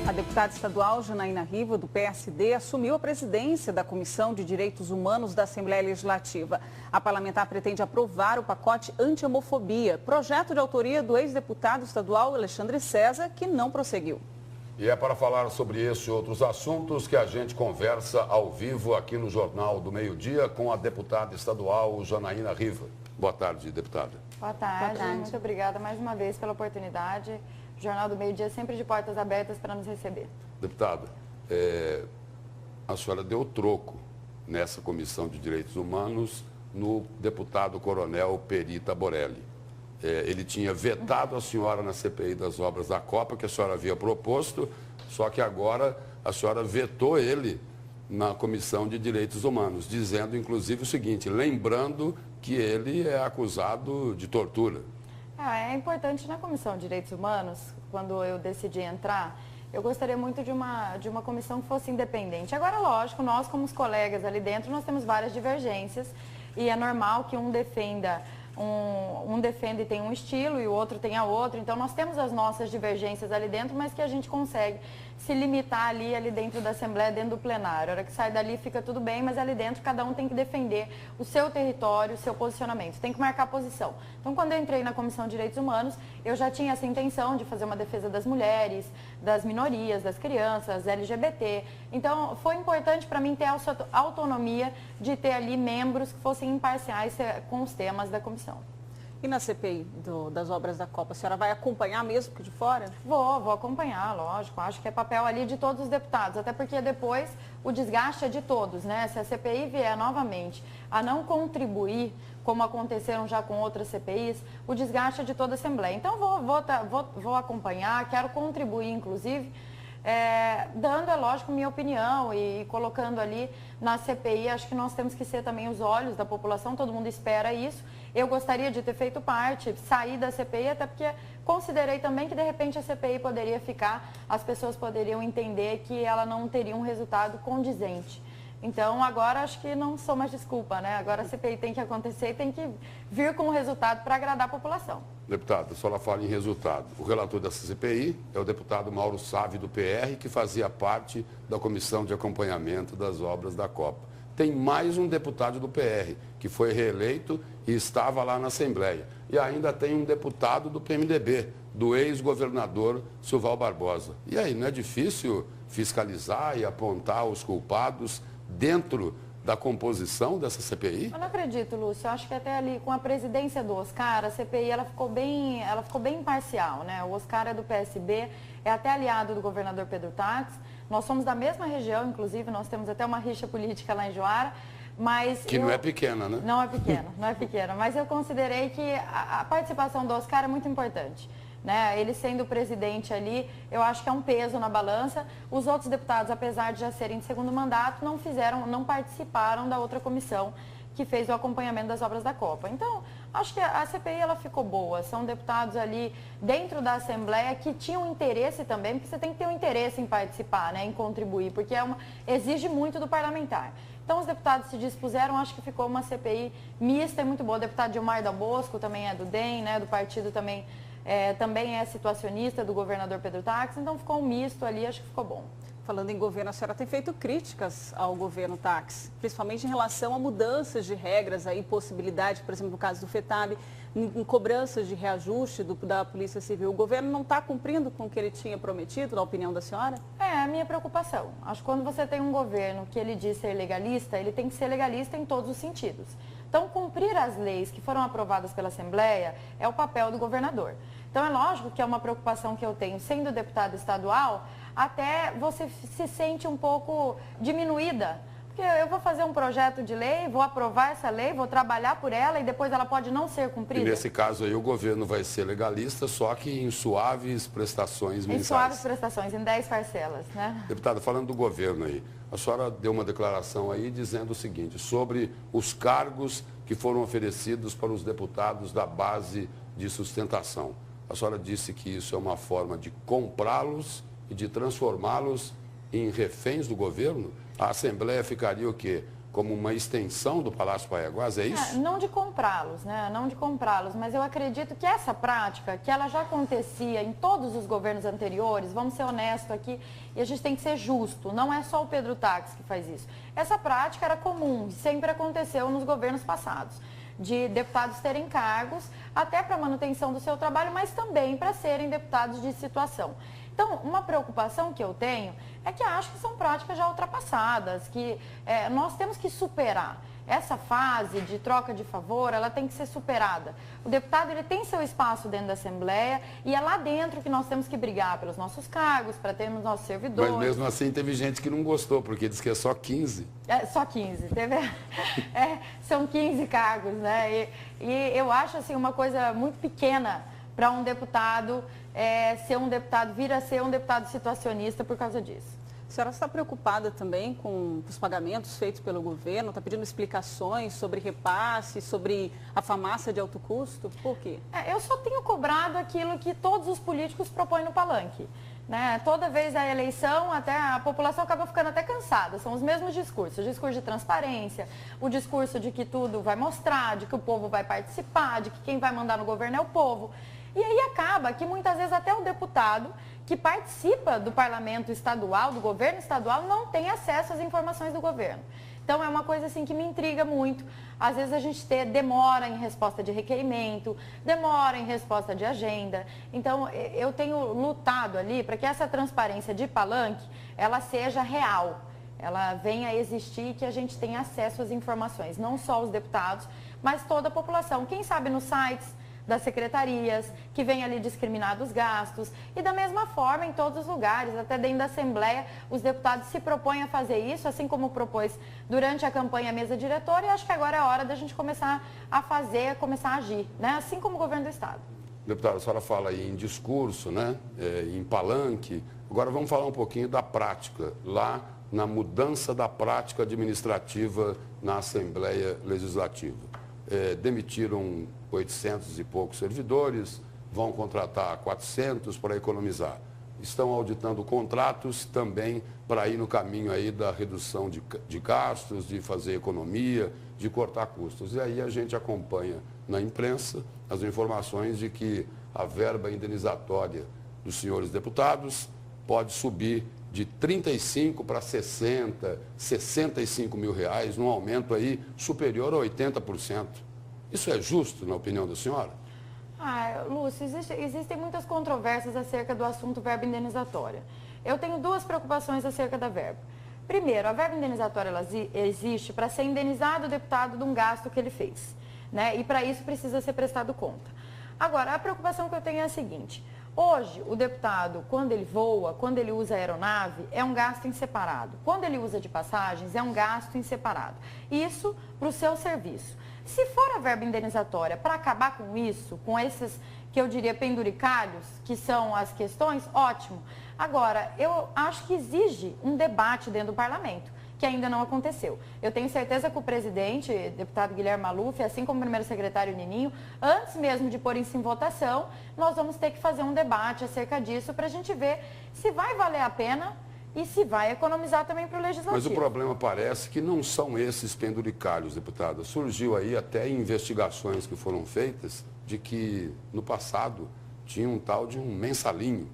A deputada estadual Janaína Riva, do PSD, assumiu a presidência da Comissão de Direitos Humanos da Assembleia Legislativa. A parlamentar pretende aprovar o pacote anti-homofobia, projeto de autoria do ex-deputado estadual Alexandre César, que não prosseguiu. E é para falar sobre esse e outros assuntos que a gente conversa ao vivo aqui no Jornal do Meio-Dia com a deputada estadual Janaína Riva. Boa tarde, deputada. Boa tarde. Boa tarde. Muito obrigada mais uma vez pela oportunidade. O Jornal do Meio-Dia é sempre de portas abertas para nos receber. Deputada, a senhora deu troco nessa Comissão de Direitos Humanos no deputado coronel Peri Taborelli. Ele tinha vetado a senhora na CPI das obras da Copa, que a senhora havia proposto, só que agora a senhora vetou ele na Comissão de Direitos Humanos, dizendo inclusive o seguinte, lembrando que ele é acusado de tortura. É importante na Comissão de Direitos Humanos, quando eu decidi entrar, eu gostaria muito de uma comissão que fosse independente. Agora, lógico, nós como os colegas ali dentro, nós temos várias divergências e é normal que um defenda e tem um estilo e o outro tenha outro. Então, nós temos as nossas divergências ali dentro, mas que a gente consegue se limitar ali dentro da Assembleia, dentro do plenário. A hora que sai dali fica tudo bem, mas ali dentro cada um tem que defender o seu território, o seu posicionamento. Tem que marcar posição. Então, quando eu entrei na Comissão de Direitos Humanos, eu já tinha essa intenção de fazer uma defesa das mulheres, das minorias, das crianças, LGBT. Então, foi importante para mim ter a autonomia de ter ali membros que fossem imparciais com os temas da comissão. E na CPI das obras da Copa, a senhora vai acompanhar mesmo que de fora? Vou acompanhar, lógico. Acho que é papel ali de todos os deputados, até porque depois o desgaste é de todos, né? Se a CPI vier novamente a não contribuir, como aconteceram já com outras CPIs, o desgaste é de toda a Assembleia. Então, vou acompanhar, quero contribuir, inclusive, dando, é lógico, minha opinião e colocando ali na CPI, acho que nós temos que ser também os olhos da população, todo mundo espera isso. Eu gostaria de ter feito parte, sair da CPI, até porque considerei também que de repente a CPI poderia ficar, as pessoas poderiam entender que ela não teria um resultado condizente. Então, agora acho que não sou mais desculpa, né? Agora a CPI tem que acontecer e tem que vir com um resultado para agradar a população. Deputada, a senhora fala em resultado. O relator dessa CPI é o deputado Mauro Sávio, do PR, que fazia parte da Comissão de Acompanhamento das Obras da Copa. Tem mais um deputado do PR, que foi reeleito e estava lá na Assembleia. E ainda tem um deputado do PMDB, do ex-governador Silval Barbosa. E aí, não é difícil fiscalizar e apontar os culpados dentro da composição dessa CPI? Eu não acredito, Lúcio. Eu acho que até ali com a presidência do Oscar, a CPI ela ficou bem imparcial, né? O Oscar é do PSB, é até aliado do governador Pedro Táxi. Nós somos da mesma região, inclusive, nós temos até uma rixa política lá em Joara. Mas não é pequena, né? Não é pequena. Mas eu considerei que a participação do Oscar é muito importante. Né? Ele sendo o presidente ali, eu acho que é um peso na balança. Os outros deputados, apesar de já serem de segundo mandato, não participaram da outra comissão que fez o acompanhamento das obras da Copa. Então, acho que a CPI ela ficou boa. São deputados ali dentro da Assembleia que tinham interesse também, porque você tem que ter um interesse em participar, né? Em contribuir, porque exige muito do parlamentar. Então, os deputados se dispuseram, acho que ficou uma CPI mista e muito boa. O deputado Gilmar Dal Bosco também é do DEM, né? Do partido também é situacionista do governador Pedro Táxi, então ficou um misto ali, acho que ficou bom. Falando em governo, a senhora tem feito críticas ao governo Táxi, principalmente em relação a mudanças de regras, aí, possibilidade, por exemplo, no caso do FETAB, em cobranças de reajuste da Polícia Civil. O governo não está cumprindo com o que ele tinha prometido, na opinião da senhora? É a minha preocupação. Acho que quando você tem um governo que ele diz ser legalista, ele tem que ser legalista em todos os sentidos. Então, cumprir as leis que foram aprovadas pela Assembleia é o papel do governador. Então, é lógico que é uma preocupação que eu tenho, sendo deputada estadual, até você se sente um pouco diminuída. Porque eu vou fazer um projeto de lei, vou aprovar essa lei, vou trabalhar por ela e depois ela pode não ser cumprida. E nesse caso aí o governo vai ser legalista, só que em suaves prestações mensais. Em suaves prestações, em 10 parcelas, né? Deputada, falando do governo aí, a senhora deu uma declaração aí dizendo o seguinte, sobre os cargos que foram oferecidos para os deputados da base de sustentação. A senhora disse que isso é uma forma de comprá-los e de transformá-los em reféns do governo. A Assembleia ficaria o quê? como uma extensão do Palácio Paiaguás, é isso? Não de comprá-los, né? Não de comprá-los, mas eu acredito que essa prática, que ela já acontecia em todos os governos anteriores, vamos ser honestos aqui, e a gente tem que ser justo, não é só o Pedro Táxi que faz isso. Essa prática era comum, sempre aconteceu nos governos passados, de deputados terem cargos, até para manutenção do seu trabalho, mas também para serem deputados de situação. Então, uma preocupação que eu tenho é que acho que são práticas já ultrapassadas, que nós temos que superar. Essa fase de troca de favor, ela tem que ser superada. O deputado, ele tem seu espaço dentro da Assembleia e é lá dentro que nós temos que brigar pelos nossos cargos, para termos nossos servidores. Mas mesmo assim teve gente que não gostou, porque diz que é só 15. Só 15. São 15 cargos, né? E eu acho assim uma coisa muito pequena para um deputado vir a ser um deputado situacionista por causa disso. A senhora está preocupada também com os pagamentos feitos pelo governo? Está pedindo explicações sobre repasse, sobre a farmácia de alto custo? Por quê? Eu só tenho cobrado aquilo que todos os políticos propõem no palanque. Né? Toda vez a eleição, até a população acaba ficando até cansada. São os mesmos discursos. O discurso de transparência, o discurso de que tudo vai mostrar, de que o povo vai participar, de que quem vai mandar no governo é o povo. E aí acaba que muitas vezes até o deputado que participa do parlamento estadual, do governo estadual, não tem acesso às informações do governo. Então é uma coisa assim que me intriga muito. Às vezes a gente demora em resposta de requerimento, demora em resposta de agenda. Então eu tenho lutado ali para que essa transparência de palanque, ela seja real. Ela venha a existir e que a gente tenha acesso às informações, não só os deputados, mas toda a população. Quem sabe nos sites das secretarias, que vem ali discriminado os gastos. E da mesma forma, em todos os lugares, até dentro da Assembleia, os deputados se propõem a fazer isso, assim como propôs durante a campanha mesa diretora, e acho que agora é a hora da gente começar a fazer, começar a agir, né? Assim como o governo do Estado. Deputada, a senhora fala aí em discurso, né? Em palanque. Agora vamos falar um pouquinho da prática, lá na mudança da prática administrativa na Assembleia Legislativa. Demitiram 800 e poucos servidores, vão contratar 400 para economizar. Estão auditando contratos também para ir no caminho aí da redução de gastos, de fazer economia, de cortar custos. E aí a gente acompanha na imprensa as informações de que a verba indenizatória dos senhores deputados pode subir de 35 para 60, 65 mil reais, num aumento aí superior a 80%. Isso é justo, na opinião da senhora? Lúcio, existem muitas controvérsias acerca do assunto verba indenizatória. Eu tenho duas preocupações acerca da verba. Primeiro, a verba indenizatória ela existe para ser indenizado o deputado de um gasto que ele fez, né? E para isso precisa ser prestado conta. Agora, a preocupação que eu tenho é a seguinte: hoje, o deputado, quando ele voa, quando ele usa aeronave, é um gasto em separado. Quando ele usa de passagens, é um gasto em separado. Isso para o seu serviço. Se for a verba indenizatória para acabar com isso, com esses, que eu diria, penduricalhos, que são as questões, ótimo. Agora, eu acho que exige um debate dentro do parlamento, que ainda não aconteceu. Eu tenho certeza que o presidente, deputado Guilherme Maluf, assim como o primeiro secretário Nininho, antes mesmo de pôr isso em votação, nós vamos ter que fazer um debate acerca disso para a gente ver se vai valer a pena e se vai economizar também para o Legislativo. Mas o problema parece que não são esses penduricalhos, deputada. Surgiu aí até investigações que foram feitas de que no passado tinha um tal de um mensalinho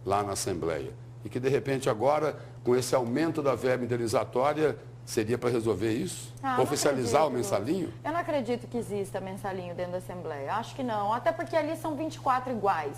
lá na Assembleia. E que de repente agora, com esse aumento da verba indenizatória, seria para resolver isso? Oficializar o mensalinho? Eu não acredito que exista mensalinho dentro da Assembleia. Acho que não, até porque ali são 24 iguais.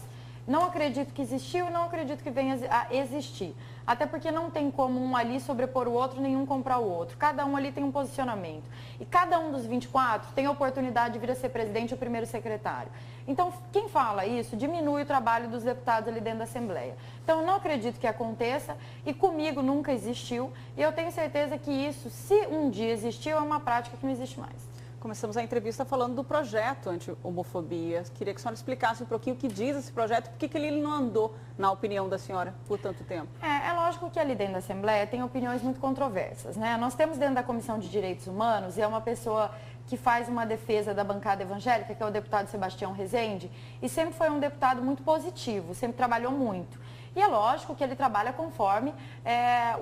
Não acredito que existiu, não acredito que venha a existir. Até porque não tem como um ali sobrepor o outro, nenhum comprar o outro. Cada um ali tem um posicionamento. E cada um dos 24 tem a oportunidade de vir a ser presidente ou primeiro secretário. Então, quem fala isso diminui o trabalho dos deputados ali dentro da Assembleia. Então, não acredito que aconteça e comigo nunca existiu. E eu tenho certeza que isso, se um dia existiu, é uma prática que não existe mais. Começamos a entrevista falando do projeto anti-homofobia. Queria que a senhora explicasse um pouquinho o que diz esse projeto, por que ele não andou, na opinião da senhora, por tanto tempo. É lógico que ali dentro da Assembleia tem opiniões muito controversas, né? Nós temos dentro da Comissão de Direitos Humanos, e é uma pessoa que faz uma defesa da bancada evangélica, que é o deputado Sebastião Rezende, e sempre foi um deputado muito positivo, sempre trabalhou muito. E é lógico que ele trabalha conforme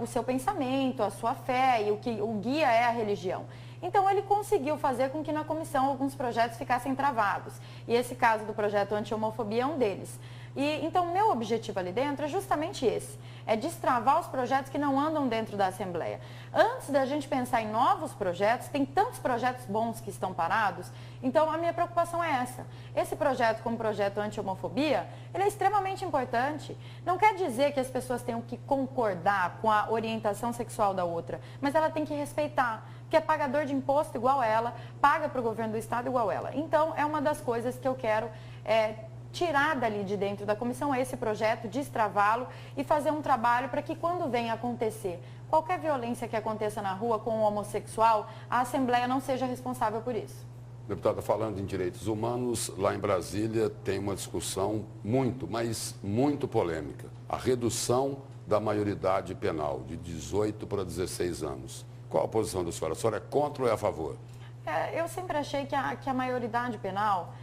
o seu pensamento, a sua fé e o que o guia é a religião. Então, ele conseguiu fazer com que na comissão alguns projetos ficassem travados. E esse caso do projeto anti-homofobia é um deles. Então, meu objetivo ali dentro é justamente esse, é destravar os projetos que não andam dentro da Assembleia. Antes da gente pensar em novos projetos, tem tantos projetos bons que estão parados, então a minha preocupação é essa. Esse projeto, como projeto anti-homofobia, ele é extremamente importante. Não quer dizer que as pessoas tenham que concordar com a orientação sexual da outra, mas ela tem que respeitar, que é pagador de imposto igual ela, paga para o governo do estado igual ela. Então, é uma das coisas que eu quero tirar dali de dentro da comissão, esse projeto, destravá-lo e fazer um trabalho para que quando venha acontecer qualquer violência que aconteça na rua com o homossexual, a Assembleia não seja responsável por isso. Deputada, falando em direitos humanos, lá em Brasília tem uma discussão muito, mas muito polêmica. A redução da maioridade penal de 18 para 16 anos. Qual a posição da senhora? A senhora é contra ou é a favor? Eu sempre achei que a maioridade penal,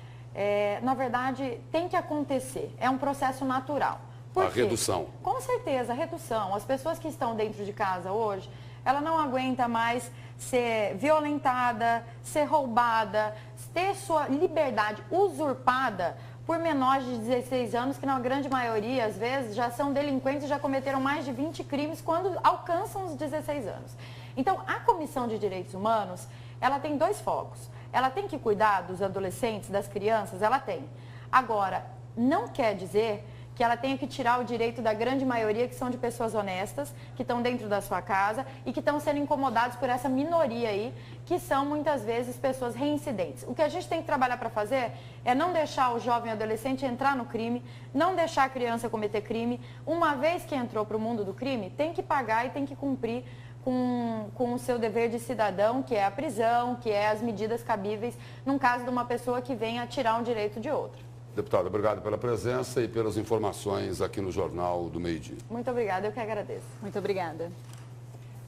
na verdade, tem que acontecer. É um processo natural. Por quê? Redução. Com certeza, a redução. As pessoas que estão dentro de casa hoje, ela não aguenta mais ser violentada, ser roubada, ter sua liberdade usurpada por menores de 16 anos, que na grande maioria, às vezes, já são delinquentes e já cometeram mais de 20 crimes quando alcançam os 16 anos. Então, a Comissão de Direitos Humanos, ela tem dois focos. Ela tem que cuidar dos adolescentes, das crianças, ela tem. Agora, não quer dizer que ela tenha que tirar o direito da grande maioria, que são de pessoas honestas, que estão dentro da sua casa e que estão sendo incomodados por essa minoria aí, que são muitas vezes pessoas reincidentes. O que a gente tem que trabalhar para fazer é não deixar o jovem adolescente entrar no crime, não deixar a criança cometer crime. Uma vez que entrou para o mundo do crime, tem que pagar e tem que cumprir com o seu dever de cidadão, que é a prisão, que é as medidas cabíveis, num caso de uma pessoa que venha tirar um direito de outro. Deputada, obrigado pela presença e pelas informações aqui no Jornal do Meio-Dia. Muito obrigada, eu que agradeço. Muito obrigada.